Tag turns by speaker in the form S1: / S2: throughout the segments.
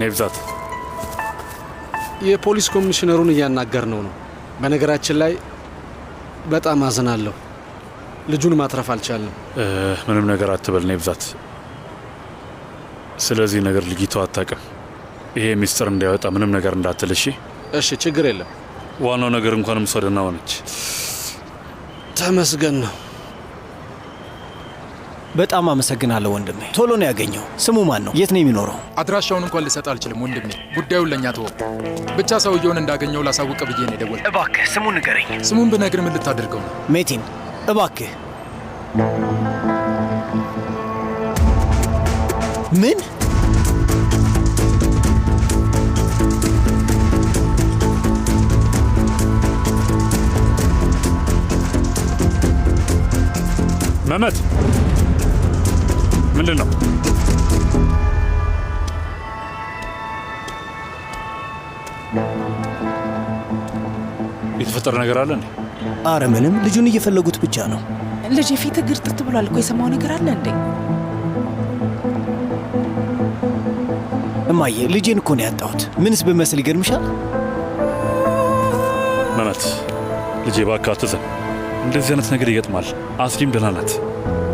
S1: ነብዛት
S2: የፖሊስ ኮሚሽነሩን እያናገርነው ነው። በነገራችን ላይ በጣም አዝናለሁ። ልጁን ማትረፍ አልቻለም።
S1: ምንም ነገር አትበል ነብዛት። ስለዚህ ነገር ልጅቷ አታውቅም። ይሄ ሚስጥር እንዳይወጣ ምንም ነገር እንዳትል እሺ?
S2: እሺ፣ ችግር የለም።
S1: ዋናው ነገር እንኳን ምሰደና ሆነች።
S2: ተመስገን ነው።
S3: በጣም አመሰግናለሁ ወንድሜ። ቶሎ ነው ያገኘው። ስሙ ማን ነው? የት ነው የሚኖረው?
S4: አድራሻውን እንኳን ልሰጥ አልችልም ወንድሜ። ጉዳዩን ለኛ ተወው። ብቻ ሰውየውን እንዳገኘው ላሳውቅ ብዬ ነው የደወልኩት።
S3: እባክህ ስሙን ንገረኝ።
S4: ስሙን ብነግር ምን ልታደርገው ነው?
S3: ሜቲን እባክህ። ምን?
S1: መመት ምንድን ነው? የተፈጠረ ነገር አለ እንዴ?
S3: አረ ምንም፣ ልጁን እየፈለጉት ብቻ ነው።
S5: ልጅ ፊት ግርጥት ብሏል እኮ። የሰማው ነገር አለ እንዴ?
S3: እማዬ ልጄን እኮ ነው ያጣሁት። ምንስ በመስል ይገርምሻል?
S1: መመት ልጄ እባክህ አትዘን። እንደዚህ አይነት ነገር ይገጥማል። አስሊም ደህና ናት።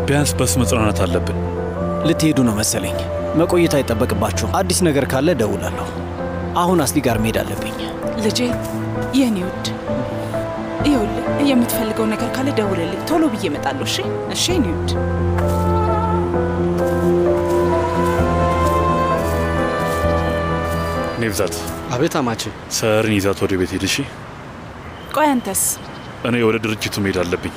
S1: ቢያንስ በስ መጽናናት አለብን።
S3: ልትሄዱ ነው መሰለኝ። መቆየት አይጠበቅባችሁ። አዲስ ነገር ካለ ደውላለሁ። አሁን አስሊ ጋር መሄድ አለብኝ።
S5: ልጄ የኔ ውድ፣ ይኸውልህ የምትፈልገው ነገር ካለ ደውልልኝ። ቶሎ ብዬ እመጣለሁ። እሺ? እሺ የኔ ውድ።
S1: ነብዛት።
S2: አቤት አማቼ።
S1: ሰርን ይዛት ወደ ቤት ሄድ። እሺ?
S5: ቆይ አንተስ?
S1: እኔ ወደ ድርጅቱ መሄድ አለብኝ።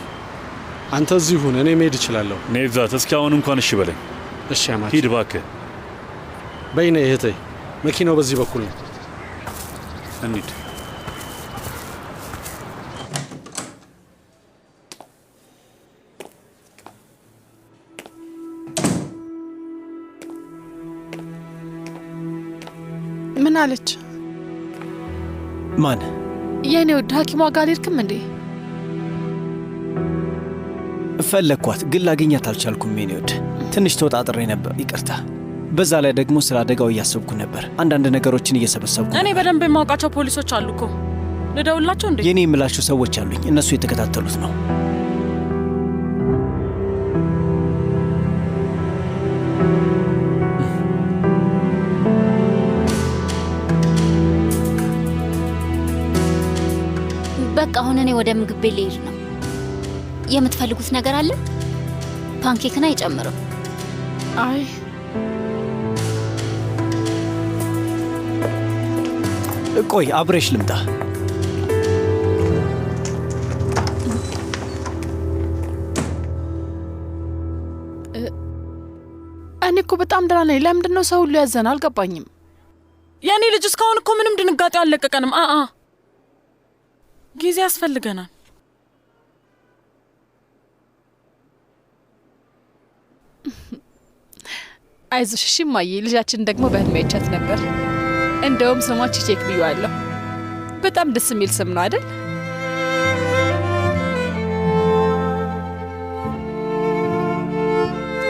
S2: አንተ እዚሁ ሁን፣ እኔ መሄድ እችላለሁ።
S1: ነብዛት እስኪ አሁን እንኳን እሺ በለኝ።
S2: እሺ አማቼ።
S1: ሂድ እባክህ።
S2: በይነ እህቴ፣ መኪናው በዚህ በኩል ነው።
S1: እንሂድ።
S6: ምን አለች?
S3: ማን?
S6: የኔ ወድ ሐኪሟ ጋር አልሄድክም እንዴ?
S3: ፈለግኳት ግን ላገኛት አልቻልኩም። የኔ ወድ ትንሽ ተወጣጥሬ ነበር፣ ይቅርታ። በዛ ላይ ደግሞ ስለ አደጋው እያሰብኩ ነበር። አንዳንድ ነገሮችን እየሰበሰብኩ።
S7: እኔ በደንብ የማውቃቸው ፖሊሶች አሉ እኮ። ልደውላቸው እንዴ?
S3: የኔ የምላቸው ሰዎች አሉኝ። እነሱ የተከታተሉት ነው።
S8: በቃ አሁን እኔ ወደ ምግብ ቤት ልሄድ ነው። የምትፈልጉት ነገር አለ? ፓንኬክና አይጨምርም?
S6: አይ
S3: ቆይ አብሬሽ ልምጣ።
S6: እኔ እኮ በጣም ደህና ነኝ። ለምንድን ነው ሰው ሁሉ ያዘነ? አልገባኝም።
S7: የኔ ልጅ እስካሁን እኮ ምንም ድንጋጤ አልለቀቀንም። ጊዜ ያስፈልገናል።
S6: አይዞሽ እሺ እማዬ። ልጃችን ደግሞ በህልሜ አይቻት ነበር። እንደውም ስሟ ቼክ ብዬዋለሁ። በጣም ደስ የሚል ስም ነው አይደል?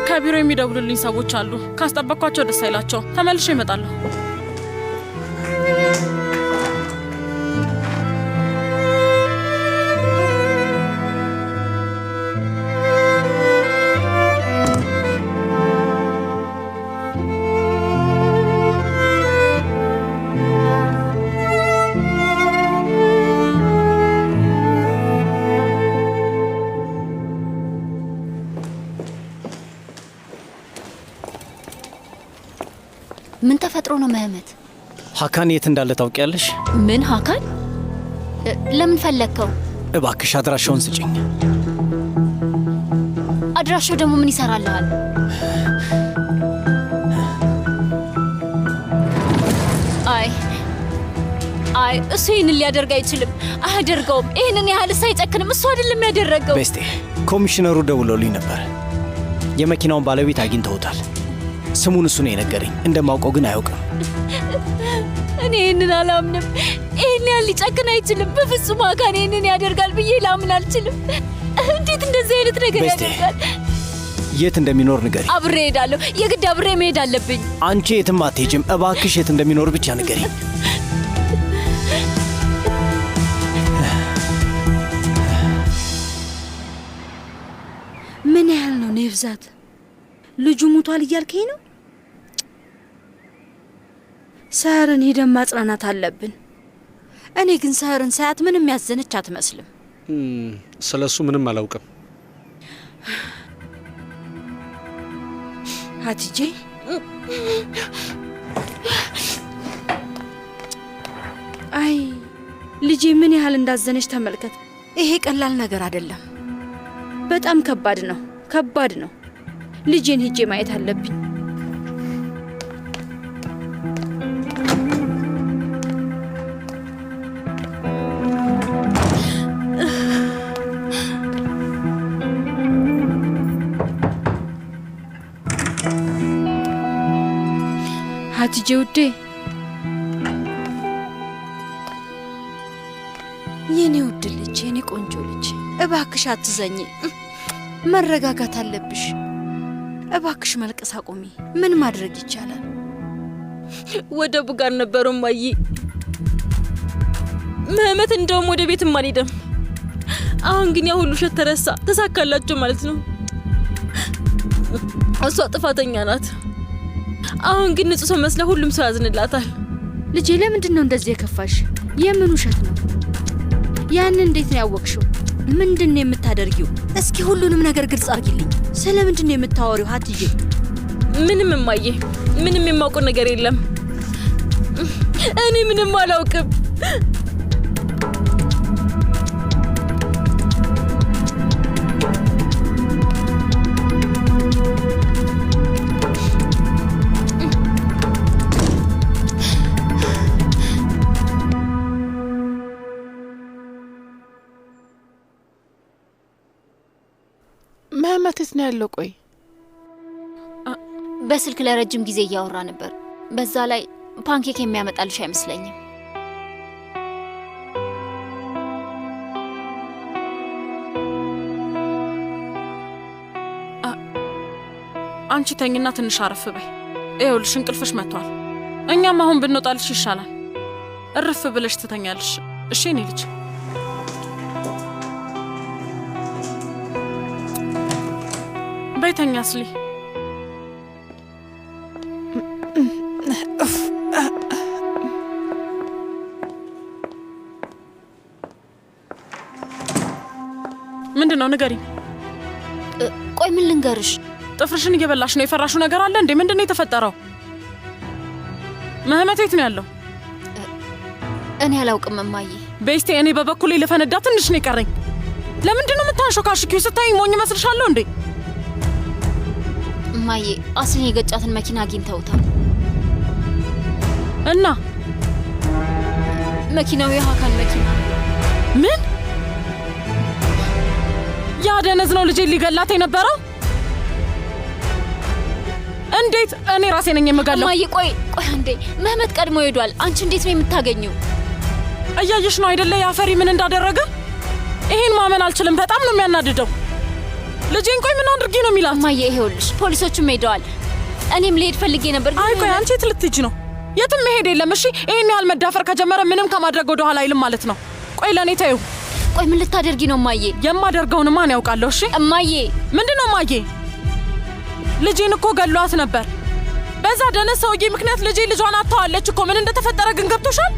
S7: ከቢሮ የሚደውሉልኝ ሰዎች አሉ። ካስጠበቅኳቸው ደስ አይላቸው። ተመልሼ እመጣለሁ።
S8: ምን ተፈጥሮ ነው መህመት?
S3: ሀካን የት እንዳለ ታውቂያለሽ?
S8: ምን ሀካን? ለምን ፈለግከው?
S3: እባክሽ አድራሻውን ስጭኝ።
S8: አድራሻው ደግሞ ምን ይሰራልሃል? አይ እሱ ይህንን ሊያደርግ አይችልም፣ አያደርገውም። ይህንን ያህል ሳይጨክንም እሱ አይደለም ያደረገው።
S3: ቤስቴ ኮሚሽነሩ ደውሎልኝ ነበር። የመኪናውን ባለቤት አግኝተውታል። ስሙን እሱ ነው የነገረኝ። እንደማውቀው ግን አያውቅም።
S8: እኔ ይህንን አላምንም። ይህን ያህል ሊጨክን አይችልም በፍጹም። አካን ይህንን ያደርጋል ብዬ ላምን አልችልም። እንዴት እንደዚህ አይነት ነገር ያደርጋል?
S3: የት እንደሚኖር ንገሪ።
S8: አብሬ ሄዳለሁ። የግድ አብሬ መሄድ አለብኝ።
S3: አንቺ የትም አትሄጂም። እባክሽ የት እንደሚኖር ብቻ ንገሪ።
S9: ምን ያህል ነው ኔፍዛት? ልጁ ሙቷል እያልከኝ ነው? ሰህርን ሄደን ማጽናናት አለብን። እኔ ግን ሰህርን ሳያት ምንም ያዘነች አትመስልም።
S2: ስለ እሱ ምንም አላውቅም።
S9: ሀቲጄ አይ ልጄ ምን ያህል እንዳዘነች ተመልከት። ይሄ ቀላል ነገር አይደለም። በጣም ከባድ ነው፣ ከባድ ነው። ልጄን ሂጄ ማየት አለብኝ። ሀቲጄ ውዴ፣ የኔ ውድ ልጅ፣ የኔ ቆንጆ ልጅ፣ እባክሽ አትዘኝ። መረጋጋት አለብሽ። እባክሽ መልቀስ አቁሚ። ምን ማድረግ ይቻላል?
S7: ወደ ቡጋር ነበሩ ማይ መህመት እንደውም ወደ ቤትም አልሄደም። አሁን ግን ያ ሁሉ ውሸት ተረሳ፣ ተሳካላቸው ማለት ነው። እሷ ጥፋተኛ ናት። አሁን ግን ንጹህ ሰው መስለ ሁሉም ሰው ያዝንላታል።
S9: ልጄ ለምንድን ነው እንደዚህ የከፋሽ? የምን ውሸት ነው? ያን እንዴት ነው ያወቅሽው? ምንድን ነው የምታደርጊው? እስኪ ሁሉንም ነገር ግልጽ አርጊልኝ። ስለምንድን ነው የምታወሪው ሀቲጄ?
S7: ምንም እማዬ፣ ምንም የማውቀው ነገር የለም። እኔ ምንም አላውቅም።
S5: መህመት የት ነው ያለው? ቆይ
S8: በስልክ ለረጅም ጊዜ እያወራ ነበር። በዛ ላይ ፓንኬክ የሚያመጣልሽ አይመስለኝም።
S7: አንቺ ተኝና ትንሽ አረፍ በይ። ይኸውልሽ እንቅልፍሽ መጥቷል። እኛም አሁን ብንወጣልሽ ይሻላል። እርፍ ብለሽ ትተኛልሽ። እሺ እኔ ልጅ በይተኛ ስሊ። ምንድን ነው ንገሪኝ።
S8: ቆይ ምን ልንገርሽ?
S7: ጥፍርሽን እየበላሽ ነው። የፈራሽው ነገር አለ እንዴ? ምንድን ነው የተፈጠረው? መህመት የት ነው ያለው?
S8: እኔ አላውቅም እማዬ።
S7: ቤስቴ፣ እኔ በበኩሌ ልፈነዳ ትንሽ ነው የቀረኝ። ለምንድን ነው የምታንሾካሽኪው? ስታይ ሞኝ መስልሻለሁ እንዴ?
S8: እማዬ፣ አስሊን የገጫትን መኪና አግኝተውታል
S7: እና
S8: መኪናው የሀካን መኪና።
S7: ምን? ያ ደነዝ ነው ልጄ ሊገላት የነበረው? እንዴት? እኔ ራሴ ነኝ የምገለው።
S8: እማዬ ቆይ አንዴ፣ መህመት ቀድሞ ሄዷል። አንቺ እንዴት ነው የምታገኘው?
S7: እያየሽ ነው አይደለ የአፈሪ ምን እንዳደረገ? ይሄን ማመን አልችልም። በጣም ነው የሚያናድደው። ልጄን ቆይ ምን አድርጊ ነው የሚላት?
S8: እማዬ ይኸውልሽ ፖሊሶቹም ሄደዋል። እኔም ልሄድ ፈልጌ ነበር።
S7: አይ ቆይ አንቺ የት ልትሄጂ ነው? የትም መሄድ የለም። እሺ ይሄን ያህል መዳፈር ከጀመረ ምንም ከማድረግ ወደ ኋላ አይልም ማለት ነው። ቆይ ለእኔ ተይው።
S8: ቆይ ምን ልታደርጊ ነው እማዬ?
S7: የማደርገውን ማን ያውቃለሁ? እሺ
S8: እማዬ።
S7: ምንድን ነው እማዬ? ልጄን እኮ ገሏት ነበር። በዛ ደነዝ ሰውዬ ምክንያት ልጇን አጥተዋለች እኮ። ምን እንደተፈጠረ ግን ገብቶሻል?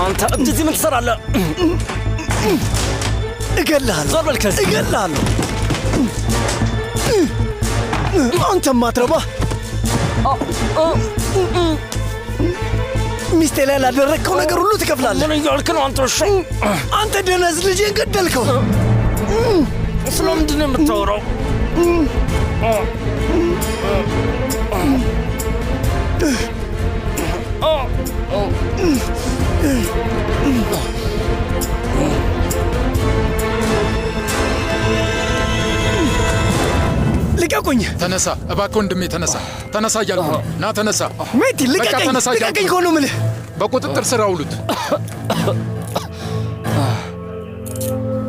S3: አንተ እንደዚህ ምን ትሰራለህ? እገልሃለሁ። ዞር በል ከዚህ። እገልሃለሁ። አንተ ማትረባ ሚስቴ ላይ ላደረግከው ነገር ሁሉ ትከፍላለህ። ምን እያልክ ነው አንተ? እሺ አንተ ደነዝ ልጄን ገደልከው። ስለምንድን ነው የምታወራው? ልቀቁኝ!
S4: ተነሳ እባክህ ወንድሜ፣ ተነሳ ተነሳ እያልኩ ነው። ና ተነሳ
S3: ሜቲ፣ ልቀቀኝ! ልቀቀኝ እኮ ነው የምልህ።
S4: በቁጥጥር ስር አውሉት።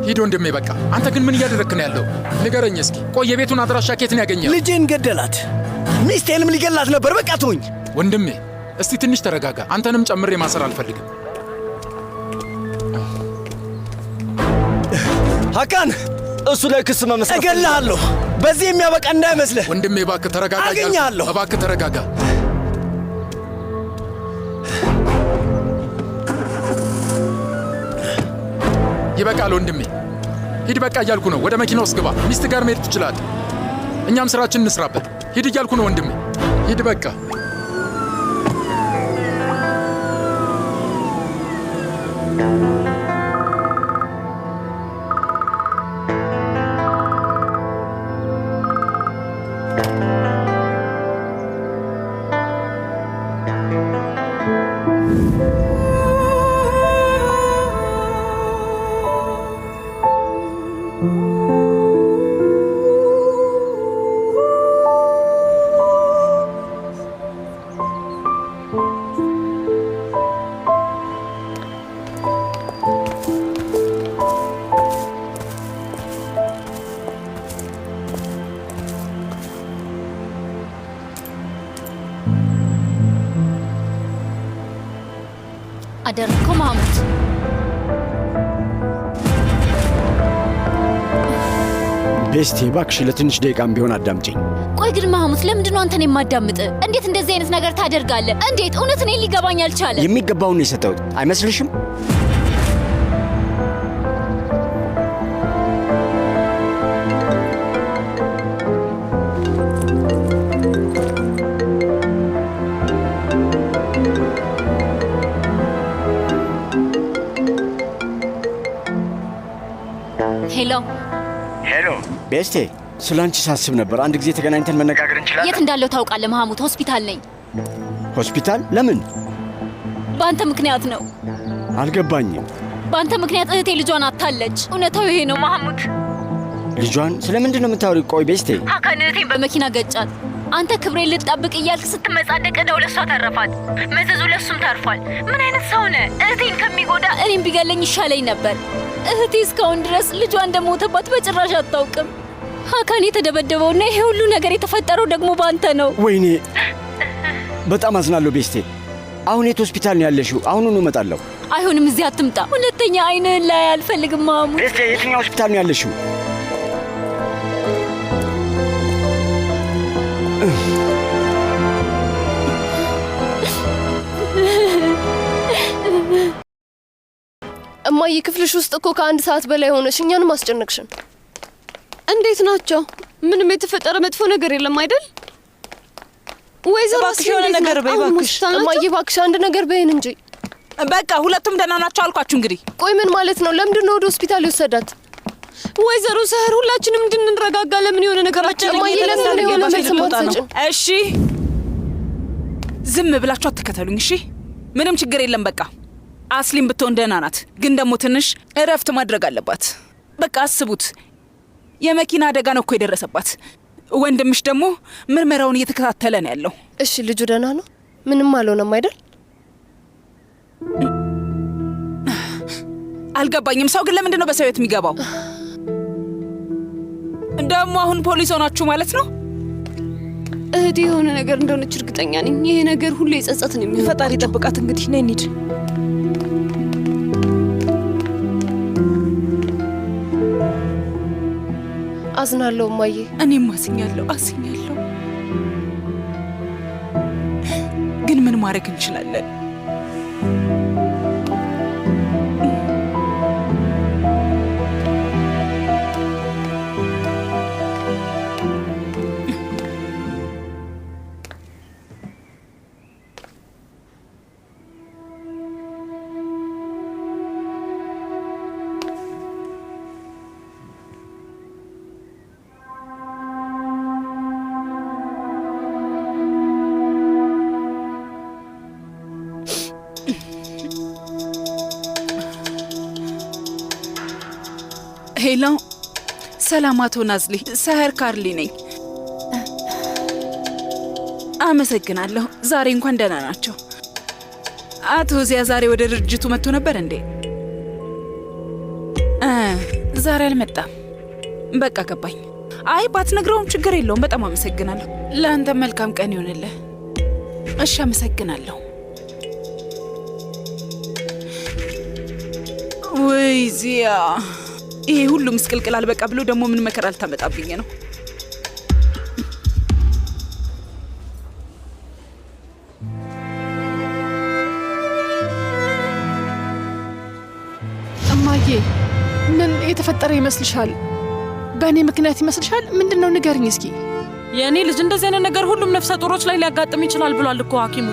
S4: ሂድ ወንድሜ፣ በቃ። አንተ ግን ምን እያደረግክ ነው ያለው? ንገረኝ እስኪ። ቆይ የቤቱን አድራሻ ከየት ነው ያገኘው?
S3: ልጄን ገደላት፣ ሚስቴንም ሊገላት ነበር። በቃ ተወኝ
S4: ወንድሜ። እስቲ ትንሽ ተረጋጋ። አንተንም ጨምሬ ማሰር አልፈልግም።
S3: ሀካን፣ እሱ ላይ ክስ መመስረት እገልሃለሁ። በዚህ የሚያበቃ እንዳይመስልህ
S4: ወንድሜ። እባክህ ተረጋጋ።
S3: አገኛለሁ።
S4: እባክህ ተረጋጋ። ይበቃል ወንድሜ፣ ሂድ በቃ እያልኩ ነው። ወደ መኪና ውስጥ ግባ። ሚስት ጋር መሄድ ትችላለህ። እኛም ስራችን እንስራበት። ሂድ እያልኩ ነው ወንድሜ፣ ሂድ በቃ።
S8: አደረከው ማሙት።
S2: ቤስቴ እባክሽ ለትንሽ ደቂቃም ቢሆን አዳምጪኝ።
S8: ቆይ ግን ማሙት፣ ለምንድን ነው አንተን የማዳምጥ? እንዴት እንደዚህ አይነት ነገር ታደርጋለህ? እንዴት? እውነት እኔን ሊገባኝ አልቻለም።
S2: የሚገባውን የሰጠሁት አይመስልሽም?
S8: ሄሎ
S2: ቤስቴ፣ ስለ አንቺ ሳስብ ነበር። አንድ ጊዜ ተገናኝተን መነጋገር እንችላለን?
S8: የት እንዳለው ታውቃለህ መሐሙድ? ሆስፒታል ነኝ።
S2: ሆስፒታል? ለምን?
S8: በአንተ ምክንያት ነው።
S2: አልገባኝም።
S8: በአንተ ምክንያት እህቴ ልጇን አታለች። እውነታው ይሄ ነው መሐሙድ።
S2: ልጇን? ስለምንድን ነው የምታወሪ? ቆይ ቤስቴ።
S8: ሀካን እህቴን በመኪና ገጫት። አንተ ክብሬን ልትጠብቅ እያልክ ስትመጻደቅ ዕዳው ለእሷ ተረፋት፣ መዘዙ ለእሱም ተርፏል። ምን አይነት ሰው ነህ? እህቴን ከሚጎዳ እኔም ቢገለኝ ይሻለኝ ነበር። እህቴ እስካሁን ድረስ ልጇ እንደሞተባት በጭራሽ አታውቅም። ሀካን የተደበደበውና ይሄ ሁሉ ነገር የተፈጠረው ደግሞ በአንተ ነው።
S2: ወይኔ በጣም አዝናለሁ ቤስቴ። አሁን የት ሆስፒታል ነው ያለሽው? አሁኑኑ እመጣለሁ።
S8: አይሆንም፣ እዚህ አትምጣ። ሁለተኛ አይንህን ላይ አልፈልግም ማሙድ።
S2: ቤስቴ የትኛው ሆስፒታል ነው ያለሽው?
S10: እማዬ ክፍልሽ ውስጥ እኮ ከአንድ ሰዓት በላይ ሆነሽ፣ እኛንም አስጨነቅሽን። እንዴት ናቸው? ምንም የተፈጠረ መጥፎ ነገር የለም አይደል? ወይዘሮ
S5: የሆነ ነገር በይ እባክሽ።
S10: እማዬ እባክሽ አንድ ነገር በይን እንጂ።
S5: በቃ ሁለቱም ደህና ናቸው አልኳችሁ። እንግዲህ
S10: ቆይ ምን ማለት ነው? ለምንድን ነው ወደ ሆስፒታል የወሰዳት? ወይዘሮ ሰህር ሁላችንም እንድንረጋጋ ለምን የሆነ ነገር
S5: እማዬ ለምን የሆነ መልስ ነው? እሺ ዝም ብላችሁ አትከተሉኝ። እሺ ምንም ችግር የለም። በቃ አስሊም ብትሆን ደህና ናት፣ ግን ደግሞ ትንሽ እረፍት ማድረግ አለባት። በቃ አስቡት፣ የመኪና አደጋ ነው እኮ የደረሰባት። ወንድምሽ ደግሞ ምርመራውን እየተከታተለ ነው ያለው።
S10: እሺ ልጁ ደህና ነው? ምንም አልሆነም አይደል?
S5: አልገባኝም። ሰው ግን ለምንድን ነው በሰው ቤት የሚገባው? ደግሞ አሁን ፖሊስ ሆናችሁ ማለት ነው?
S10: እህቴ የሆነ ነገር እንደሆነች እርግጠኛ ነኝ። ይሄ ነገር ሁሉ የጸጸትን የሚሆን
S5: ፈጣሪ ጠብቃት። እንግዲህ ነይ እንሂድ።
S10: አዝናለሁ እማዬ።
S5: እኔም አዝኛለሁ። ግን ምን ማድረግ እንችላለን? ሄሎ፣ ሰላም አቶ ናዝሊ፣ ሰህር ካርሊ ነኝ። አመሰግናለሁ። ዛሬ እንኳን ደህና ናቸው። አቶ ዚያ ዛሬ ወደ ድርጅቱ መጥቶ ነበር እንዴ? ዛሬ አልመጣም። በቃ ገባኝ። አይ ባትነግረውም ችግር የለውም። በጣም አመሰግናለሁ። ለአንተ መልካም ቀን ይሆንልህ። እሺ፣ አመሰግናለሁ። ወይ ዚያ፣ ይሄ ሁሉ ምስቅልቅል አልበቃ ብሎ ደግሞ ምን መከራ ልታመጣብኝ ነው?
S6: እማዬ፣ ምን የተፈጠረ ይመስልሻል? በእኔ ምክንያት ይመስልሻል? ምንድን ነው ንገርኝ እስኪ።
S7: የእኔ ልጅ እንደዚህ አይነት ነገር ሁሉም ነፍሰ ጡሮች ላይ ሊያጋጥም ይችላል ብሏል እኮ ሐኪሙ።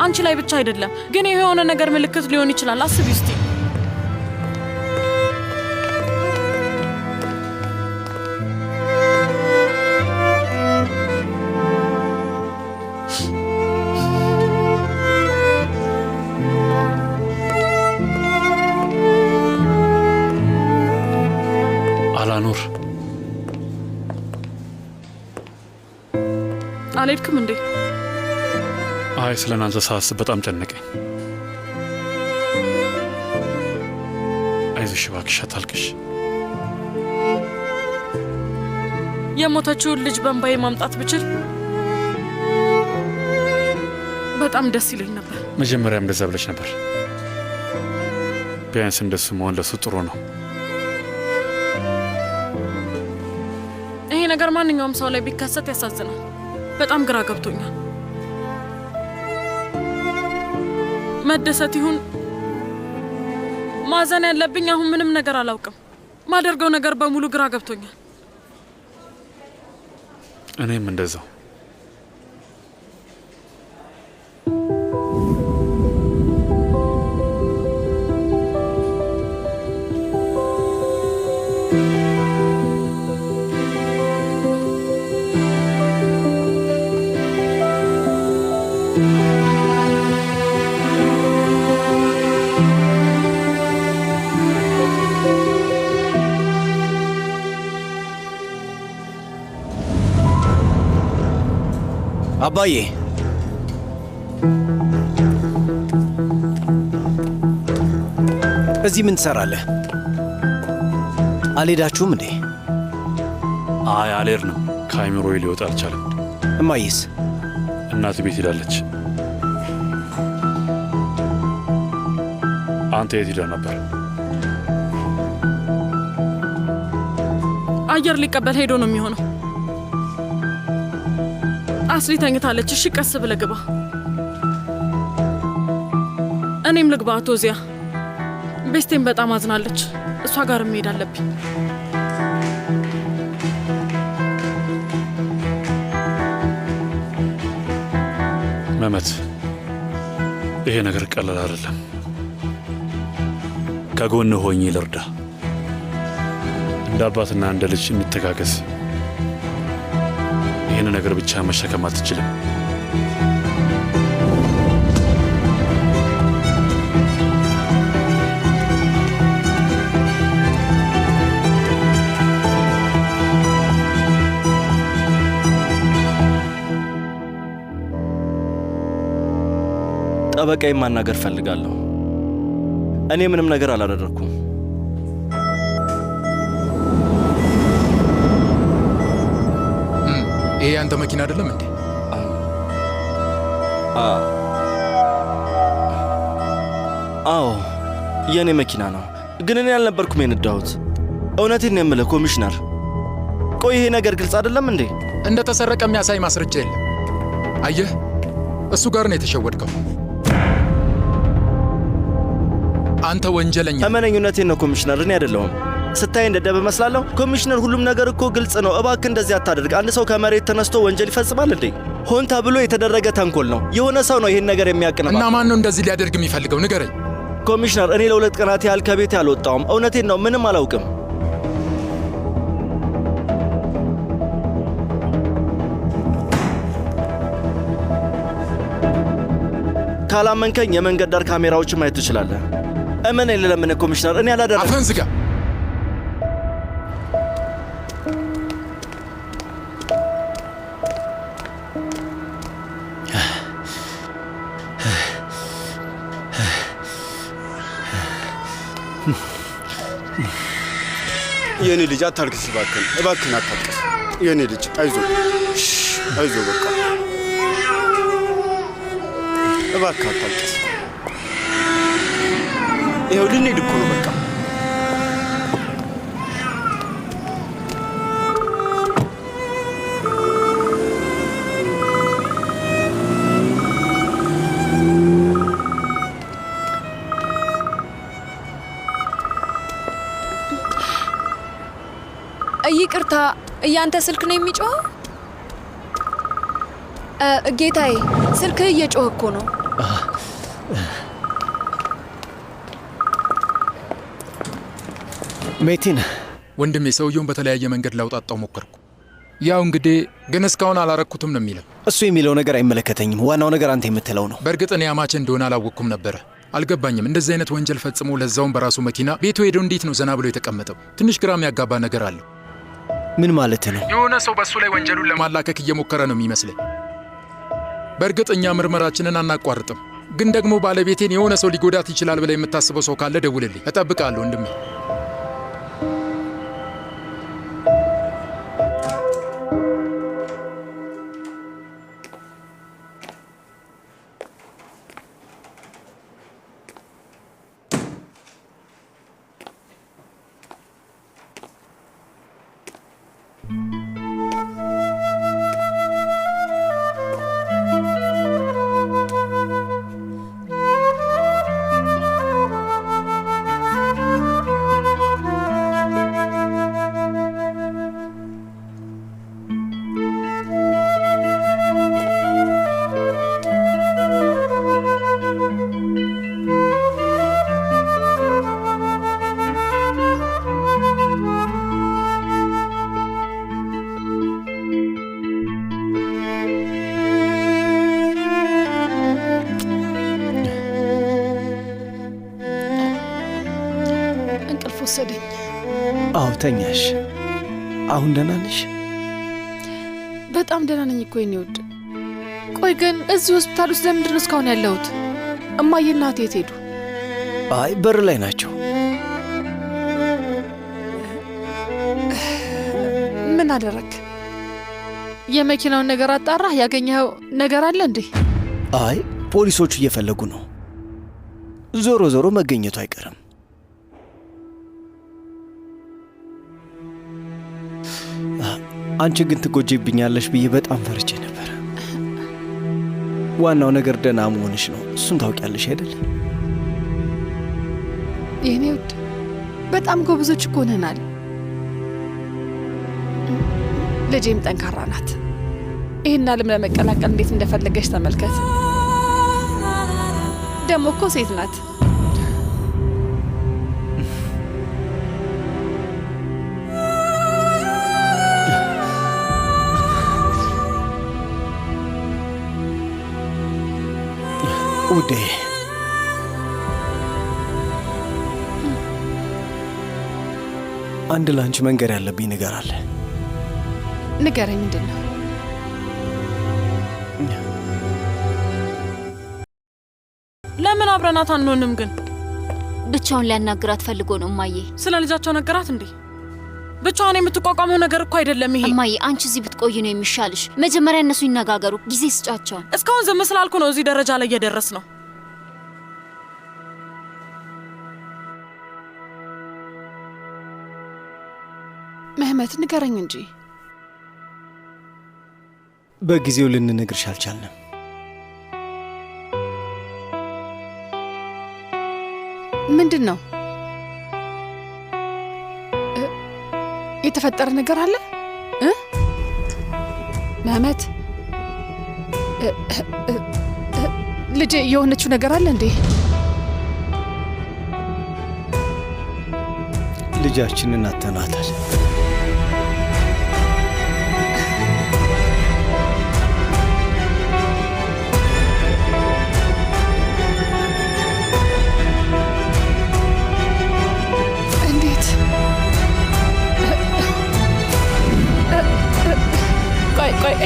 S7: አንቺ ላይ ብቻ አይደለም። ግን ይሄ የሆነ ነገር ምልክት ሊሆን ይችላል። አስቢ እስቲ።
S1: አላኑር፣
S7: አልሄድክም እንዴ?
S1: አይ ስለ እናንተ ሳስብ በጣም ጨነቀኝ። አይዞሽ እባክሽ አታልቅሽ።
S7: የሞተችውን ልጅ በእንባዬ ማምጣት ብችል በጣም ደስ ይለኝ ነበር።
S1: መጀመሪያም እንደዛ ብለሽ ነበር። ቢያንስ እንደሱ መሆን ለሱ ጥሩ ነው።
S7: ይሄ ነገር ማንኛውም ሰው ላይ ቢከሰት ያሳዝናል። በጣም ግራ ገብቶኛል። መደሰት ይሁን ማዘን ያለብኝ አሁን ምንም ነገር አላውቅም። ማደርገው ነገር በሙሉ ግራ ገብቶኛል።
S1: እኔም እንደዛው።
S3: አባዬ፣ እዚህ ምን ትሰራለህ? አልሄዳችሁም እንዴ?
S1: አይ አልሄድንም። ከአይምሮዬ ሊወጣ አልቻለም።
S3: እማዬስ?
S1: እናት ቤት ሄዳለች። አንተ የት ሄደህ ነበር?
S7: አየር ሊቀበል ሄዶ ነው የሚሆነው። አስሊ ተኝታለች። እሺ ቀስ ብለህ ግባ። እኔም ልግባ። አቶ ዚያ፣ ቤስቴን በጣም አዝናለች። እሷ ጋር መሄድ አለብኝ።
S1: መመት፣ ይሄ ነገር ቀላል አይደለም። ከጎን ሆኜ ልርዳ። እንደ አባትና እንደ ልጅ እንተጋገዝ። ይህን ነገር ብቻ መሸከም አትችልም።
S11: ጠበቃዬን ማናገር ፈልጋለሁ። እኔ ምንም ነገር አላደረኩም።
S4: ይሄ ያንተ መኪና አይደለም እንዴ?
S11: አዎ የእኔ መኪና ነው፣ ግን እኔ አልነበርኩም የነዳሁት። እውነቴን ነው የምልህ ኮሚሽነር። ቆይ ይሄ ነገር ግልጽ አይደለም እንዴ?
S4: እንደ ተሰረቀ የሚያሳይ ማስረጃ የለም። አየህ፣ እሱ ጋር ነው የተሸወድከው። አንተ ወንጀለኛ።
S11: እመነኝ፣ እውነቴን ነው ኮሚሽነር፣ እኔ አይደለሁም። ስታይ እንደ ደብ እመስላለሁ? ኮሚሽነር፣ ሁሉም ነገር እኮ ግልጽ ነው። እባክህ እንደዚህ አታደርግ። አንድ ሰው ከመሬት ተነስቶ ወንጀል ይፈጽማል እንዴ? ሆን ተብሎ የተደረገ ተንኮል ነው። የሆነ ሰው ነው ይህን ነገር የሚያቅነው።
S4: እና ማን ነው እንደዚህ ሊያደርግ የሚፈልገው? ንገረኝ
S11: ኮሚሽነር። እኔ ለ2 ቀናት ያህል ከቤት አልወጣሁም። እውነቴን ነው፣ ምንም አላውቅም። ካላመንከኝ የመንገድ ዳር ካሜራዎችን ማየት ትችላለህ። እመነኝ ልለምንህ ኮሚሽነር፣ እኔ አላደረግኩም።
S4: አፍህን ዝጋ።
S12: የኔ ልጅ አታልቅስ እባክህን፣ እባክህን አታልቅስ የኔ ልጅ። አይዞ አይዞ፣ በቃ እባክህ አታልቅስ። ይኸው ልንሄድ እኮ ነው በቃ።
S10: ይቅርታ፣ እያንተ ስልክ ነው የሚጮኸው? ጌታዬ፣ ስልክህ እየጮኸ እኮ ነው።
S3: ሜቲን
S4: ወንድሜ፣ ሰውየውን በተለያየ መንገድ ላውጣጣው ሞከርኩ። ያው እንግዲህ ግን እስካሁን አላረኩትም ነው የሚለው።
S3: እሱ የሚለው ነገር አይመለከተኝም። ዋናው ነገር አንተ የምትለው ነው።
S4: በእርግጥ እኔ አማቼ እንደሆነ አላወቅኩም ነበረ። አልገባኝም። እንደዚህ አይነት ወንጀል ፈጽሞ ለዛውን በራሱ መኪና ቤቱ ሄዶ እንዴት ነው ዘና ብሎ የተቀመጠው? ትንሽ ግራም ያጋባ ነገር አለው።
S3: ምን ማለት ነው?
S4: የሆነ ሰው በሱ ላይ ወንጀሉን ለማላከክ እየሞከረ ነው የሚመስለኝ። በእርግጥ እኛ ምርመራችንን አናቋርጥም፣ ግን ደግሞ ባለቤቴን የሆነ ሰው ሊጎዳት ይችላል ብለህ የምታስበው ሰው ካለ ደውልልኝ። እጠብቃለሁ ወንድሜ።
S6: ወሰደኝ።
S3: አዎ ተኛሽ? አሁን ደህና ነሽ?
S6: በጣም ደህና ነኝ እኮ የኔ ውድ። ቆይ ግን እዚህ ሆስፒታል ውስጥ ለምንድን ነው እስካሁን ያለሁት? እማዬና እህቴ የት ሄዱ?
S3: አይ በር ላይ ናቸው።
S6: ምን አደረግ? የመኪናውን ነገር አጣራህ? ያገኘኸው ነገር አለ እንዴ?
S3: አይ ፖሊሶቹ እየፈለጉ ነው። ዞሮ ዞሮ መገኘቱ አይቀርም። አንቺ ግን ትጎጂብኛለሽ ብዬ በጣም ፈርቼ ነበር። ዋናው ነገር ደህና መሆንሽ ነው። እሱን ታውቂያለሽ አይደል?
S6: የኔ ውድ በጣም ጎበዞች እኮ ነናል። ልጄም ጠንካራ ናት። ይህን ዓለም ለመቀላቀል እንዴት እንደፈለገች ተመልከት። ደግሞ እኮ ሴት ናት።
S3: ውዴ አንድ ላንቺ መንገር ያለብኝ ነገር አለ።
S6: ንገረኝ። ምንድን ነው?
S7: ለምን አብረናት አንሆንም? ግን
S8: ብቻውን ሊያናግራት ፈልጎ ነው እማዬ።
S7: ስለ ልጃቸው ነገራት እንዴ? ብቻዋን የምትቋቋመው ነገር እኮ አይደለም ይሄ።
S8: እማዬ አንቺ እዚህ ብትቆይ ነው የሚሻልሽ። መጀመሪያ እነሱ ይነጋገሩ፣ ጊዜ ስጫቸው።
S7: እስካሁን ዝም ስላልኩ ነው እዚህ ደረጃ ላይ እየደረስ ነው።
S6: መህመት ንገረኝ እንጂ።
S3: በጊዜው ልንነግርሽ አልቻልንም።
S6: ምንድን ነው የተፈጠረ ነገር አለ? መህመት ልጄ የሆነችው ነገር አለ እንዴ?
S3: ልጃችንን አጥተናታል።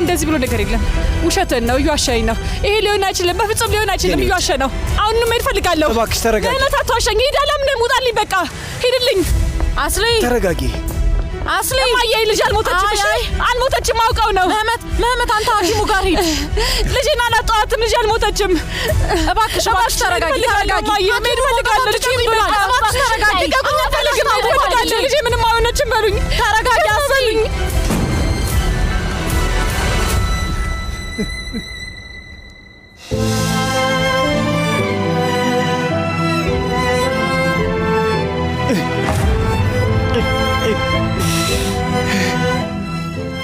S5: እንደዚህ ብሎ ነገር የለም። ውሸትን ነው፣ እየዋሸኝ ነው። ይሄ ሊሆን አይችልም፣ በፍጹም ሊሆን አይችልም። እየዋሸ ነው። አሁን መሄድ ፈልጋለሁ።
S3: እባክሽ ተረጋጊ።
S5: ለእነት አትዋሸኝ። ሂድ፣ አላምንም። ውጣልኝ፣ በቃ ሂድልኝ።
S7: አስሊ
S3: ተረጋጊ።
S7: አስሊ
S5: እማዬ ልጅ አልሞተችም። እሺ አልሞተችም፣ አውቀው ነው።
S7: መህመት አንተ ሐኪሙ ጋር ሂድ።
S5: ልጄን አላጣኋትም። ልጅ አልሞተችም።
S7: እባክሽ ተረጋጊ።
S5: እማዬ መሄድ ፈልጋለሁ። ልጅ ብሏል።
S7: እባክሽ ተረጋጊ።
S5: ልጄ ምንም አልሆነችም በሉኝ።
S7: ተረጋጊ አስሊ።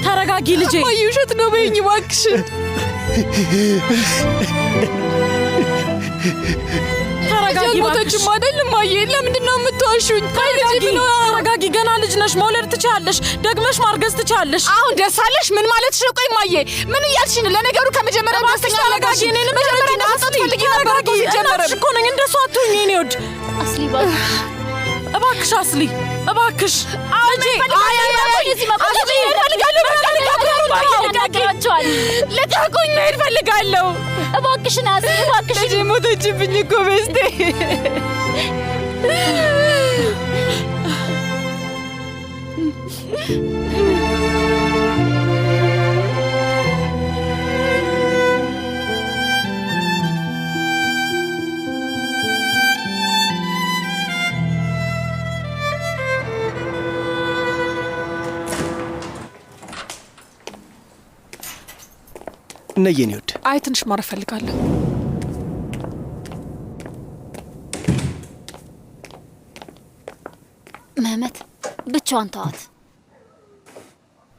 S7: ተረጋጊ ልጄ።
S5: እማዬ ውሸት ነው በይኝ እባክሽ።
S7: ተረጋጊ
S5: አልሞተችም አይደል እማዬ? ለምንድን ነው የምትዋሹኝ?
S7: ተረጋጊ። ገና ልጅ ነሽ፣ መውለድ ትችያለሽ፣ ደግመሽ ማርገዝ ትችያለሽ።
S5: አሁን ደስ አለሽ? ምን ማለትሽ ነው? ቆይ እማዬ ምን እያልሽ ነው? ለነገሩ ከመጀመሪያ ደስተኛ
S7: ተረጋጊ። እኔን
S5: መጀመሪያ ደስተኛ ፈልጊ ነበር እኮ ሲጀመር
S7: እኮ ነኝ። እንደሱ አትሁኝ የኔ ውድ።
S8: አስሊ
S7: እባክሽ አስሊ እባክሽ።
S5: ልቀቁኝ፣ መሄድ ፈልጋለሁ።
S8: እባክሽን አስሊ እባክሽ።
S5: ልጄ ሞተችብኝ እኮ በስቴ።
S3: ነይ የኔ ውድ።
S6: አይ ትንሽ ማረፍ ፈልጋለሁ።
S8: መህመት ብቻዋን ተዋት።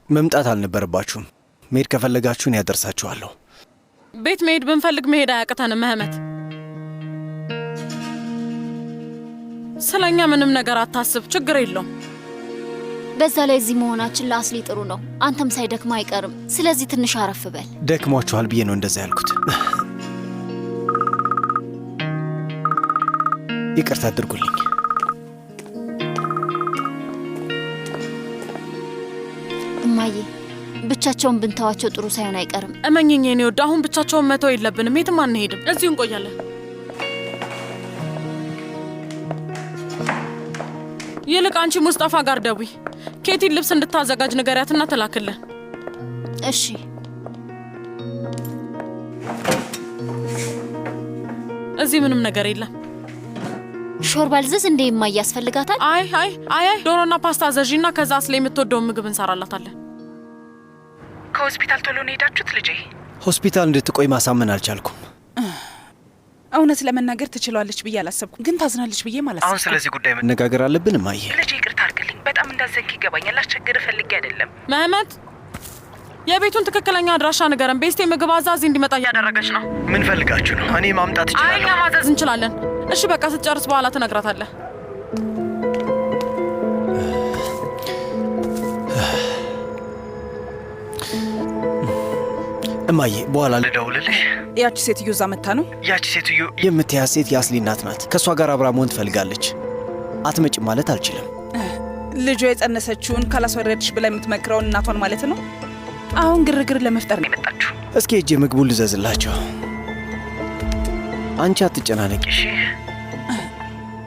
S3: መምጣት አልነበረባችሁም። መሄድ ከፈለጋችሁ እኔ ያደርሳችኋለሁ።
S7: ቤት መሄድ ብንፈልግ መሄድ አያቅተንም መህመት። ስለኛ ምንም ነገር አታስብ፣ ችግር የለውም።
S8: በዛ ላይ እዚህ መሆናችን ለአስሊ ጥሩ ነው። አንተም ሳይደክማ አይቀርም። ስለዚህ ትንሽ አረፍ በል።
S3: ደክሟችኋል ብዬ ነው እንደዛ ያልኩት። ይቅርታ አድርጉልኝ።
S8: እማዬ ብቻቸውን ብንተዋቸው ጥሩ ሳይሆን አይቀርም።
S7: እመኝኝ የኔ ወድ፣ አሁን ብቻቸውን መተው የለብንም። የትም አንሄድም፣ እዚሁ እንቆያለን። ይልቅ አንቺ ሙስጠፋ ጋር ደዊ፣ ኬቲን ልብስ እንድታዘጋጅ ንገሪያትና ትላክልን።
S8: እሺ።
S7: እዚህ ምንም ነገር የለም።
S8: ሾርባ ልዘዝ እንዴ? እማዬ ያስፈልጋታል?
S7: አይ ዶሮና ፓስታ አዘዢና ከዛ አስሊ የምትወደውን ምግብ እንሰራላታለን።
S5: ከሆስፒታል ቶሎ ነው ሄዳችሁት? ልጄ
S3: ሆስፒታል እንድትቆይ ማሳመን አልቻልኩም።
S5: እውነት ለመናገር ትችላለች ብዬ አላሰብኩም፣ ግን ታዝናለች ብዬ ማለት ነው።
S3: አሁን ስለዚህ ጉዳይ መነጋገር አለብን እማዬ።
S5: ልጄ ይቅርታ አድርግልኝ፣ በጣም እንዳዘንክ ይገባኛል። አስቸግር ፈልጌ አይደለም።
S7: መህመት የቤቱን ትክክለኛ አድራሻ ንገረን። ቤስቴ ምግብ አዛዚ እንዲመጣ እያደረገች ነው።
S3: ምን ፈልጋችሁ ነው? እኔ ማምጣት እችላለሁ።
S7: እኛ ማዘዝ እንችላለን። እሺ በቃ ስትጨርስ በኋላ ትነግራታለህ።
S3: እማዬ በኋላ ልደውልልሽ።
S5: ያቺ ሴትዮ እዛ መታ ነው?
S3: ያቺ ሴትዮ የምትያዝ ሴት የአስሊ እናት ናት። ከእሷ ጋር አብራ መሆን ትፈልጋለች። አትመጭም ማለት አልችልም።
S5: ልጇ የጸነሰችውን ካላስወረድሽ ብላ የምትመክረውን እናቷን ማለት ነው። አሁን ግርግር ለመፍጠር ነው የመጣችሁ።
S3: እስኪ እጄ ምግቡን ልዘዝላቸው። አንቺ አትጨናነቂ እሺ?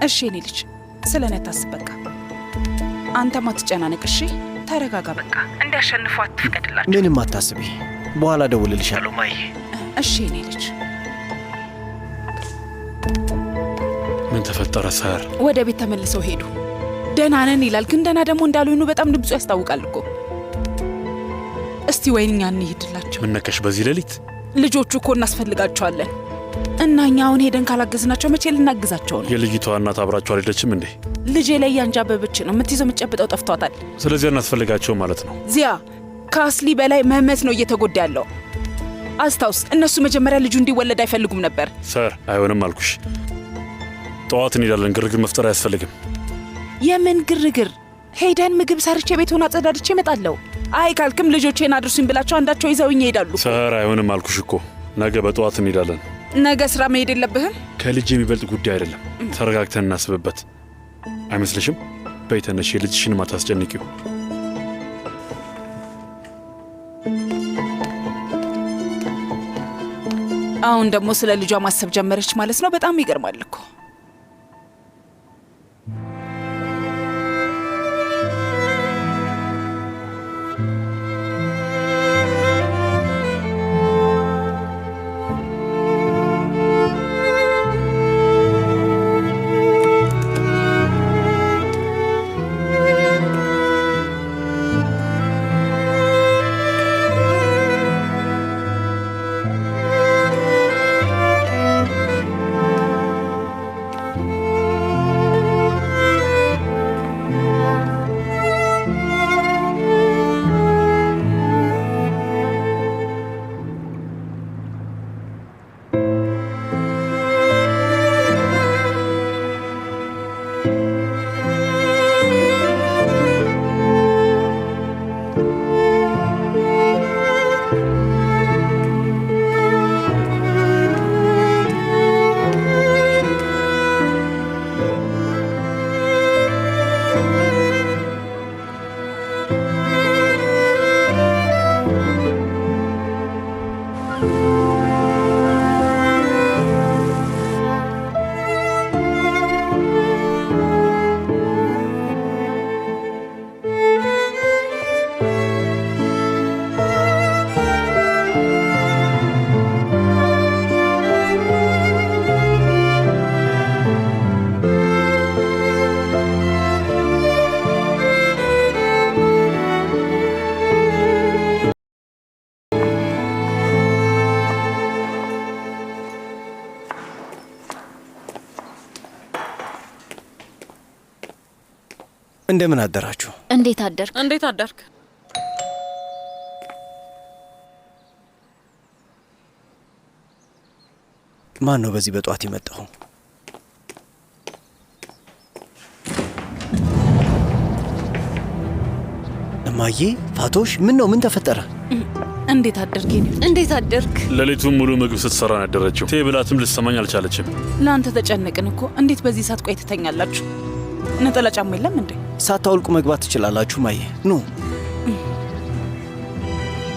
S5: እሺ የኔ ልጅ ስለ እኔ አታስብ። በቃ አንተም አትጨናነቅ እሺ? ተረጋጋ። በቃ እንዲያሸንፉ አትፍቀድላቸው።
S3: ምንም አታስቢ። በኋላ ደውልልሻለሁ ማዬ።
S5: እሺ የኔ ልጅ።
S1: ምን ተፈጠረ ሳር?
S5: ወደ ቤት ተመልሰው ሄዱ። ደህና ነን ይላል፣ ግን ደህና ደግሞ እንዳልሆኑ በጣም ድምፁ ያስታውቃል እኮ። እስቲ ወይንኛ እንሂድላቸው።
S1: ምን ነከሽ በዚህ ሌሊት?
S5: ልጆቹ እኮ እናስፈልጋቸዋለን እና እኛ አሁን ሄደን ካላገዝናቸው መቼ ልናግዛቸው ነው?
S1: የልጅቷ እናት አብራቸው አልሄደችም እንዴ?
S5: ልጄ ላይ ያንጃበበች ነው። የምትይዘው የምትጨብጠው ጠፍቷታል።
S1: ስለዚህ እናስፈልጋቸው ማለት ነው።
S5: ዚያ ከአስሊ በላይ መህመት ነው እየተጎዳ ያለው። አስታውስ፣ እነሱ መጀመሪያ ልጁ እንዲወለድ አይፈልጉም ነበር።
S1: ሰር አይሆንም አልኩሽ። ጠዋት እንሄዳለን። ግርግር መፍጠር አያስፈልግም።
S5: የምን ግርግር? ሄደን ምግብ ሰርቼ ቤቱን አጸዳድቼ እመጣለሁ። አይ ካልክም ልጆቼን አድርሱኝ ብላቸው አንዳቸው ይዘውኝ ይሄዳሉ።
S1: ሰር አይሆንም አልኩሽ እኮ። ነገ በጠዋት እንሄዳለን።
S5: ነገ ስራ መሄድ የለብህም?
S1: ከልጅ የሚበልጥ ጉዳይ አይደለም። ተረጋግተን እናስብበት። አይመስልሽም? በይ ተነሽ፣ የልጅሽን አታስጨንቂው።
S5: አሁን ደግሞ ስለ ልጇ ማሰብ ጀመረች ማለት ነው። በጣም ይገርማል እኮ።
S3: እንደምን አደራችሁ?
S8: እንዴት አደርክ?
S7: እንዴት አደርክ?
S3: ማን ነው በዚህ በጧት የመጣው? እማዬ፣ ፋቶሽ፣ ምን ነው? ምን ተፈጠረ?
S5: እንዴት አደርክ?
S10: እንዴት አደርክ?
S1: ሌሊቱን ሙሉ ምግብ ስትሰራ ነው ያደረችው። ቴብላትም ልትሰማኝ አልቻለችም።
S5: ለአንተ ተጨነቅን እኮ። እንዴት በዚህ ሰዓት ቆይ ትተኛላችሁ? ነጠላ ጫማ የለም እንዴ?
S3: ሳታውልቁ መግባት ትችላላችሁ። ማዬ ኑ።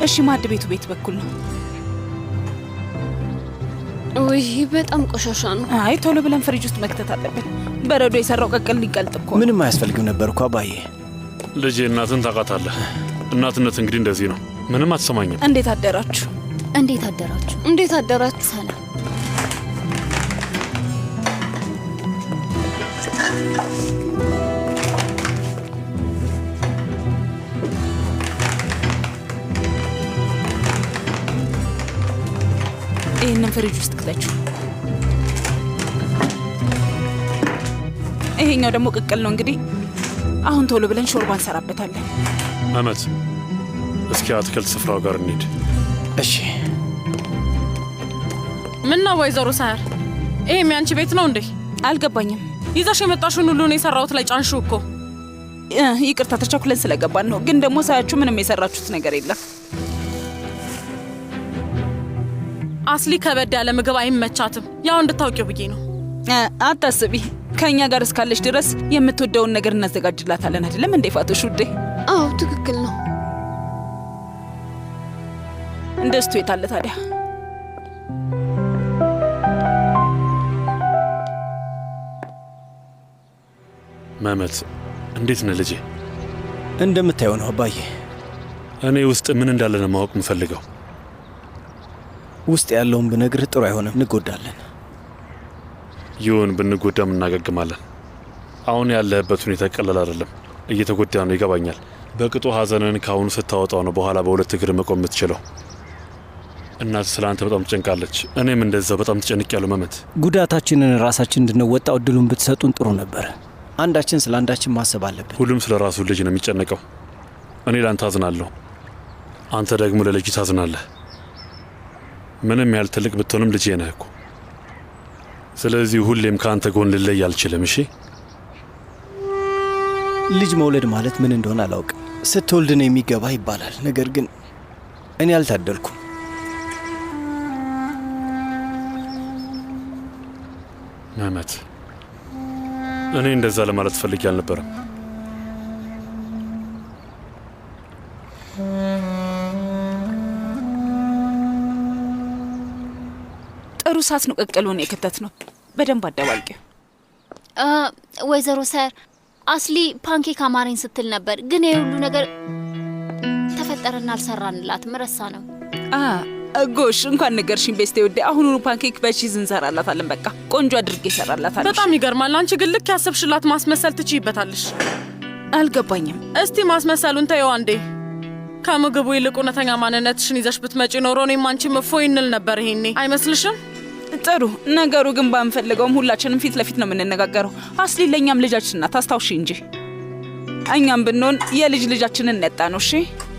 S5: እሺ፣ ማድ ቤቱ ቤት በኩል ነው።
S10: ውይ በጣም ቆሻሻ ነው።
S5: አይ ቶሎ ብለን ፍሪጅ ውስጥ መክተት አለብን። በረዶ የሰራው ቀቅል ሊቀልጥ እኮ።
S3: ምንም አያስፈልግም ነበር እኮ አባዬ።
S1: ልጄ እናትን ታውቃታለህ። እናትነት እንግዲህ እንደዚህ ነው። ምንም አትሰማኝም።
S5: እንዴት አደራችሁ?
S8: እንዴት አደራችሁ?
S10: እንዴት አደራችሁ?
S8: ሰላም።
S5: ይህንን ፍሪጅ ውስጥ ክተችው። ይሄኛው ደግሞ ቅቅል ነው። እንግዲህ አሁን ቶሎ ብለን ሾርባ እንሰራበታለን።
S1: መመት፣ እስኪ አትክልት ስፍራው ጋር እንሂድ።
S3: እሺ።
S7: ምን ነው ወይዘሮ ሳያር፣ ይሄም ያንቺ ቤት ነው እንዴ?
S5: አልገባኝም።
S7: ይዛሽ የመጣሽውን ሁሉ ነው የሰራሁት ላይ ጫንሹ እኮ።
S5: ይቅርታ ተቻኩለን ስለገባን ነው። ግን ደግሞ ሳያችሁ ምንም የሰራችሁት ነገር የለም።
S7: አስሊ ከበድ ያለ ምግብ አይመቻትም። ያው እንድታውቂው ብዬ ነው።
S5: አታስቢ፣ ከእኛ ጋር እስካለች ድረስ የምትወደውን ነገር እናዘጋጅላታለን። አይደለም እንዴ ፋቶሽ ውዴ?
S10: አዎ ትክክል ነው።
S5: እንደስቱ የታለ ታዲያ?
S1: መመት፣ እንዴት ነህ ልጄ?
S3: እንደምታየው ነው አባዬ።
S1: እኔ ውስጥ ምን እንዳለ ነው ማወቅ የምፈልገው።
S3: ውስጥ ያለውን ብነግርህ ጥሩ አይሆንም፣ እንጎዳለን።
S1: ይሁን፣ ብንጎዳም እናገግማለን። አሁን ያለህበት ሁኔታ ቀላል አይደለም። እየተጎዳ ነው፣ ይገባኛል። በቅጡ ሐዘንን ከአሁኑ ስታወጣው ነው በኋላ በሁለት እግር መቆም የምትችለው። እናት ስለ አንተ በጣም ትጨንቃለች። እኔም እንደዛው በጣም ትጨንቄያለሁ። መመት፣
S3: ጉዳታችንን ራሳችን እንድንወጣው እድሉን ብትሰጡን ጥሩ ነበር። አንዳችን ስለ አንዳችን ማሰብ አለብን።
S1: ሁሉም ስለ ራሱ ልጅ ነው የሚጨነቀው። እኔ ለአንተ አዝናለሁ፣ አንተ ደግሞ ለልጅ ታዝናለህ። ምንም ያህል ትልቅ ብትሆንም ልጄ ነህ እኮ። ስለዚህ ሁሌም ከአንተ ጎን ልለይ አልችልም። እሺ?
S3: ልጅ መውለድ ማለት ምን እንደሆነ አላውቅም። ስትወልድ ነው የሚገባ ይባላል። ነገር ግን እኔ አልታደልኩም።
S1: መመት፣ እኔ እንደዛ ለማለት ፈልጌ አልነበረም።
S5: ሩሳት ነው ቀቀሉን የከተት ነው። በደንብ አደባልቂው።
S8: ወይዘሮ ሰር አስሊ ፓንኬክ አማረኝ ስትል ነበር፣ ግን የሁሉ ነገር ተፈጠረና አልሰራንላትም። ረሳ ነው።
S5: ጎሽ እንኳን ነገርሽኝ ቤስቴ ውዴ። አሁኑኑ ፓንኬክ በቺዝ እንሰራላታለን። በቃ ቆንጆ አድርጌ እሰራላታለሁ።
S7: በጣም ይገርማል። አንቺ ግን ልክ ያሰብሽላት ማስመሰል ትችይበታለሽ።
S5: አልገባኝም።
S7: እስቲ ማስመሰሉን ተይው አንዴ። ከምግቡ ይልቅ እውነተኛ ማንነትሽን ይዘሽ ብትመጪ ኖሮ እኔም አንቺም እፎይ እንል ነበር። ይሄኔ አይመስልሽም?
S5: ጥሩ ነገሩ ግን ባንፈልገውም ሁላችንም ፊት ለፊት ነው የምንነጋገረው። አስሊ ለእኛም ልጃችን ናት፣ አስታውሺ እንጂ እኛም ብንሆን የልጅ ልጃችንን ነጣ ነው። እሺ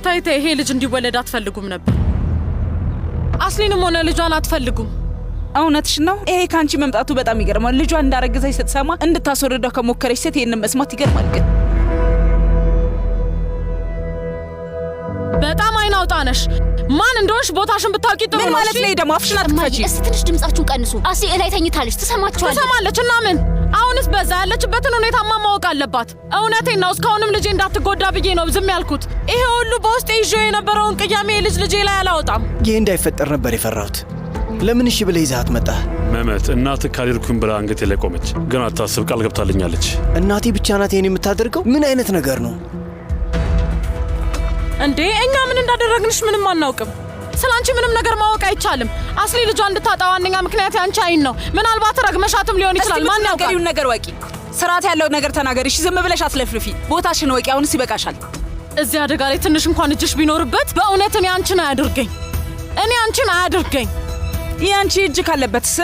S7: ታይተ ይሄ ልጅ እንዲወለድ አትፈልጉም ነበር። አስሊንም ሆነ ልጇን አትፈልጉም።
S5: እውነትሽ ነው። ይሄ ከአንቺ መምጣቱ በጣም ይገርማል። ልጇ እንዳረገዘች ስትሰማ እንድታስወርደው ከሞከረች ሴት ይህንን መስማት ይገርማል። ግን
S7: በጣም አይን አውጣ ነሽ። ማን እንደሆንሽ ቦታሽን ብታውቂ ጥሩ ነው።
S5: ምን ማለት ላይ ደግሞ አፍሽን አትክፈቺ።
S8: እስቲ ትንሽ ድምጻችሁን ቀንሱ። አስሊ እላይ ተኝታለች፣ ትሰማችኋለች።
S7: ትሰማለች እና ምን አሁንስ በዛ። ያለችበትን ሁኔታማ ማወቅ አለባት። እውነቴን ነው። እስካሁንም ልጄ እንዳትጎዳ ብዬ ነው ዝም ያልኩት። ይሄ ሁሉ በውስጤ ይዤው የነበረውን ቅያሜ ልጄ ላይ አላወጣም።
S3: ይህ እንዳይፈጠር ነበር የፈራሁት። ለምን እሺ ብለህ ይዛት መጣ?
S1: መመት እናትህ ካልሄድኩኝ ብላ አንገቴ ላይ ቆመች። ግን አታስብ፣ ቃል ገብታልኛለች።
S3: እናቴ ብቻ ናት ይሄን የምታደርገው? ምን አይነት ነገር ነው
S7: እንዴ? እኛ ምን እንዳደረግንሽ ምንም አናውቅም። ስላንቺ ምንም ነገር ማወቅ አይቻልም። አስሊ ልጇ እንድታጣ ዋነኛ ምክንያት ያንቺ አይን ነው። ምናልባት ረግመሻትም ሊሆን ይችላል። ማን ያውቃል?
S5: እስቲ ነገር ወቂ፣ ስርዓት ያለው ነገር ተናገሪ። እሺ ዝም ብለሽ አትለፍልፊ። ቦታሽን ወቂ። አሁንስ ይበቃሻል።
S7: እዚህ አደጋ ላይ ትንሽ እንኳን እጅሽ ቢኖርበት በእውነት እኔ አንቺን አያድርገኝ።
S5: ያንቺ እጅ ካለበትስ?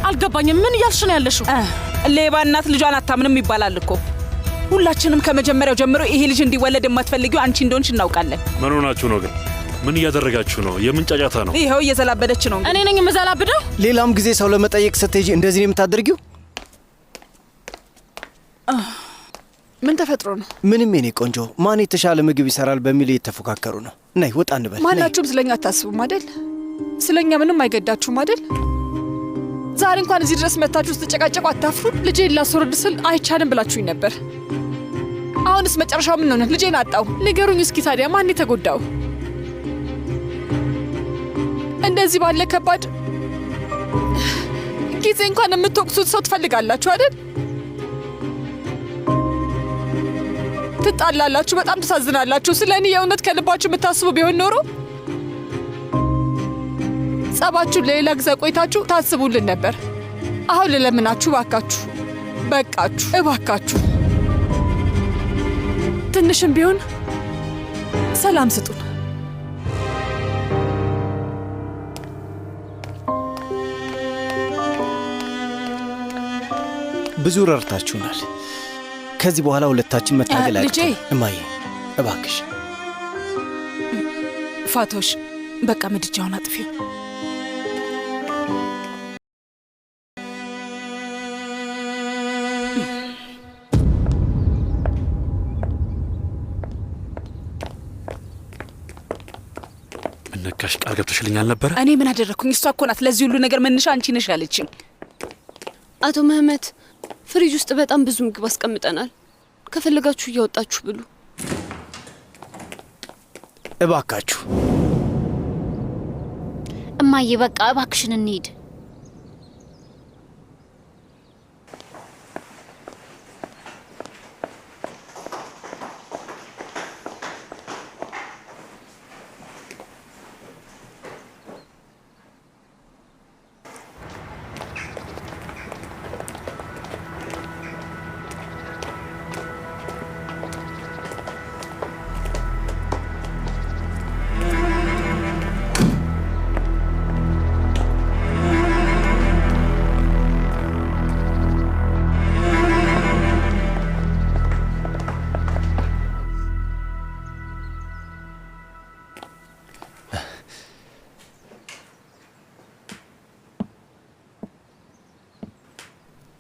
S7: አልገባኝም። ምን እያልሽ ነው ያለሽው?
S5: ሌባ እናት ልጇን አታምንም ይባላል እኮ። ሁላችንም ከመጀመሪያው ጀምሮ ይሄ ልጅ እንዲወለድ የማትፈልጊው አንቺ እንደሆንሽ እናውቃለን።
S1: ምን ሆናችሁ ነው ግን? ምን እያደረጋችሁ ነው? የምን ጫጫታ ነው?
S5: ይኸው እየዘላበደች ነው።
S7: እኔ ነኝ የምዘላብደው?
S3: ሌላም ጊዜ ሰው ለመጠየቅ ስትሄጂ እንደዚህ ነው የምታደርጊው?
S6: ምን ተፈጥሮ ነው?
S3: ምንም የኔ ቆንጆ፣ ማን የተሻለ ምግብ ይሰራል በሚል እየተፎካከሩ ነው። ነይ ወጣ እንበል።
S6: ማናችሁም ስለኛ አታስቡም አይደል? ስለኛ ምንም አይገዳችሁም አይደል? ዛሬ እንኳን እዚህ ድረስ መታችሁ ስትጨቃጨቁ አታፍሩም? ልጄን ላስወርድ ስል አይቻልም ብላችሁኝ ነበር። አሁንስ መጨረሻው ምን ሆነ? ልጄን አጣው። ንገሩኝ እስኪ ታዲያ ማን የተጎዳው? እንደዚህ ባለ ከባድ ጊዜ እንኳን የምትወቅሱት ሰው ትፈልጋላችሁ አይደል? ትጣላላችሁ፣ በጣም ትሳዝናላችሁ። ስለ እኔ የእውነት ከልባችሁ የምታስቡ ቢሆን ኖሮ ጸባችሁን ለሌላ ጊዜ ቆይታችሁ ታስቡልን ነበር። አሁን ልለምናችሁ፣ ባካችሁ፣ በቃችሁ፣ እባካችሁ ትንሽም ቢሆን ሰላም ስጡን።
S3: ብዙ ረድታችሁናል። ከዚህ በኋላ ሁለታችን መታገል
S5: ልጄ።
S3: እማዬ እባክሽ።
S5: ፋቶሽ በቃ ምድጃውን አጥፊው።
S1: ነካሽ? ቃል ገብተሽልኛል ነበር።
S5: እኔ ምን አደረግኩኝ? እሷ እኮ ናት ለዚህ ሁሉ ነገር መነሻ አንቺ ነሽ ያለችኝ።
S10: አቶ መህመት ፍሪጅ ውስጥ በጣም ብዙ ምግብ አስቀምጠናል። ከፈለጋችሁ እያወጣችሁ ብሉ።
S3: እባካችሁ
S8: እማዬ፣ በቃ እባክሽን እንሂድ።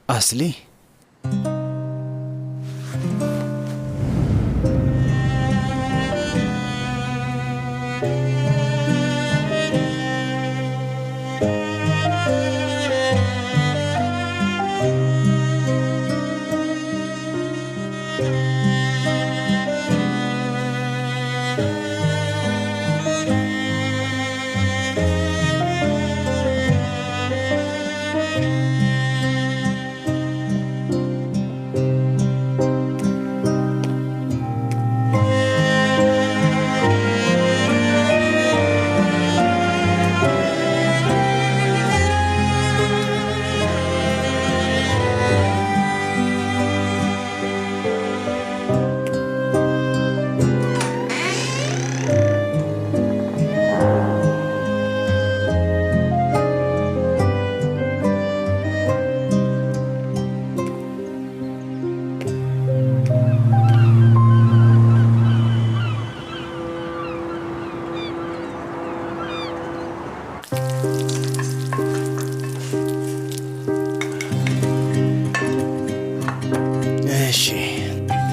S3: አስሊ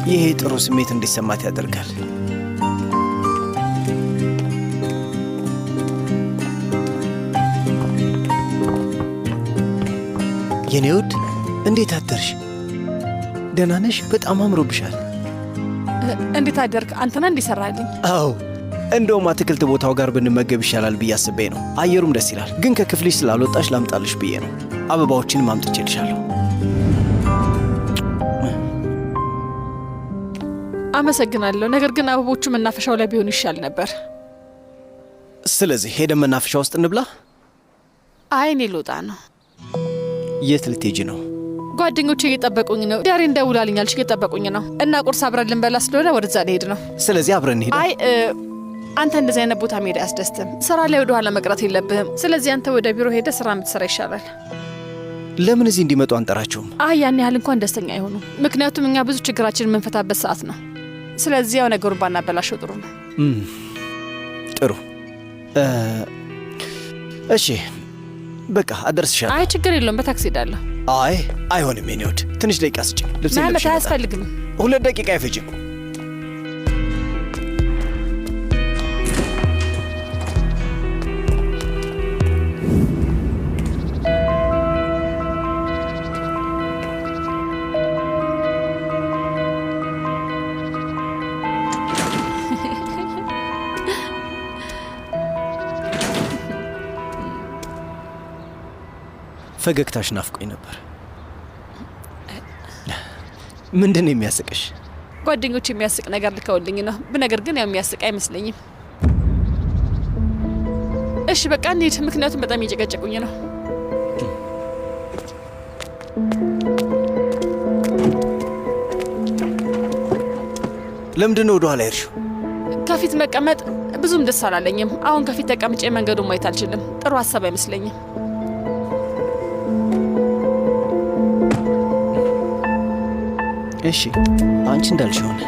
S3: ይሄ ጥሩ ስሜት እንዲሰማት ያደርጋል። የኔ ውድ እንዴት አደርሽ? ደህና ነሽ? በጣም አምሮብሻል።
S6: እንዴት አደርክ? አንተና እንዲሰራልኝ?
S3: አዎ እንደውም አትክልት ቦታው ጋር ብንመገብ ይሻላል ብዬ አስቤ ነው። አየሩም ደስ ይላል። ግን ከክፍልሽ ስላልወጣሽ ላምጣልሽ ብዬ ነው። አበባዎችንም አምጥቼልሻለሁ።
S6: አመሰግናለሁ። ነገር ግን አበቦቹ መናፈሻው ላይ ቢሆኑ ይሻል ነበር።
S3: ስለዚህ ሄደን መናፈሻ ውስጥ እንብላ።
S6: አይ እኔ ልወጣ ነው።
S3: የት ልትሄጂ ነው?
S6: ጓደኞቼ እየጠበቁኝ ነው። ዳሬ እንደውላልኛለች፣ እየጠበቁኝ ነው እና ቁርስ አብረን ልንበላ ስለሆነ ወደዛ ልሄድ ነው።
S3: ስለዚህ አብረን እንሄድ።
S6: አይ አንተ እንደዚህ አይነት ቦታ መሄድ አያስደስትም። ስራ ላይ ወደ ኋላ መቅረት የለብህም። ስለዚህ አንተ ወደ ቢሮ ሄደ ስራ የምትሰራ ይሻላል።
S3: ለምን እዚህ እንዲመጡ አንጠራቸውም?
S6: አይ ያን ያህል እንኳን ደስተኛ አይሆኑ። ምክንያቱም እኛ ብዙ ችግራችን የምንፈታበት ሰዓት ነው። ስለዚህ ያው ነገሩን ባናበላሸው ጥሩ ነው።
S3: ጥሩ እሺ፣ በቃ አደርስሻለሁ።
S6: አይ ችግር የለውም፣ በታክሲ ሄዳለሁ።
S3: አይ አይሆንም የኔ ወድ፣ ትንሽ ደቂቃ ስጭኝ። ልብስ
S6: ማመት አያስፈልግም።
S3: 2 ደቂቃ አይፈጅም። ፈገግታሽ ናፍቆኝ ነበር። ምንድን ነው የሚያስቅሽ?
S6: ጓደኞች የሚያስቅ ነገር ልከውልኝ ነው። በነገር ግን ያው የሚያስቅ አይመስለኝም። እሺ በቃ እንሂድ፣ ምክንያቱም በጣም እየጨቀጨቁኝ ነው።
S3: ለምንድን ነው ወደ ኋላ ሄድሽው?
S6: ከፊት መቀመጥ ብዙም ደስ አላለኝም። አሁን ከፊት ተቀምጬ መንገዱን ማየት አልችልም። ጥሩ ሀሳብ አይመስለኝም።
S3: እሺ አንቺ እንዳልሽ ሆነ።